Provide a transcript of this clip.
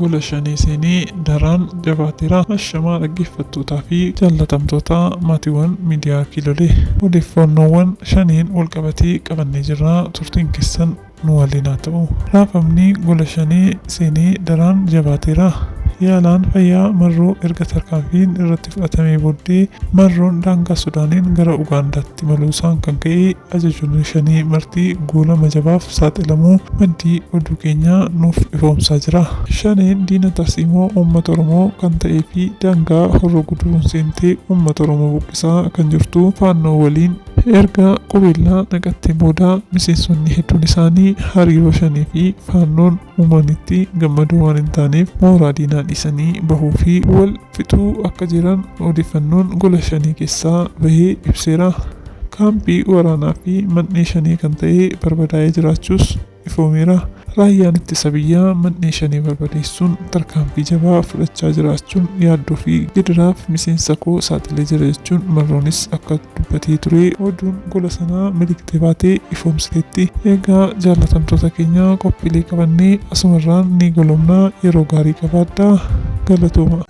gola shanii seenee daraan jabaateera. Ashamaa dhaggeeffattootaa fi jaallatamtoota maatiiwwan miidiyaa Kiilolee, odeeffannoowwan shaniin walqabatee qabannee jirra. Turtiin keessan nu waliin haa ta'u. Raafamni gola shanii seenee daraan jabaateera. Yaalaan fayyaa marroo erga tarkaanfiin irratti fudhatamee booddee marroon daangaa Sudaaniin gara Ugaandaatti maluusaan kan ka'e ajajoonni shanii martii goolama jabaaf saaxilamuu maddii oduu keenyaa nuuf ifoomsaa jira. Shaneen diina tarsiimoo uummata Oromoo kan ta'ee fi daangaa Horroo Guduruun seentee uummata Oromoo buqqisaa kan jirtu faannoo waliin erga qubeellaa naqattee booda miseensonni hedduun isaanii hariiroo shanii fi faannoon uumanitti gammadoo waan hin taaneef mooraa diinaa dhiisanii bahuu fi wal fixuu akka jiran odeeffannoon gola shanii keessaa bahee ibseera. Kaampii waraanaa fi man'ee shanii kan ta'e barbadaa'ee jiraachuus ifoomeera. Raayyaan ittisa biyyaa man'ee shanii barbadeessuun tarkaanfii jabaa fudhachaa jiraachuun yaaddoo fi gidiraaf miseensa koo saaxilee jira jechuun marroonis akka dubbatee ture oduun gola sanaa miliqxee baatee ifoomsiteetti. Egaa jaallatamtoota keenya qophiilee qabannee asumarraan ni golomnaa. Yeroo gaarii qabaadhaa. Galatooma.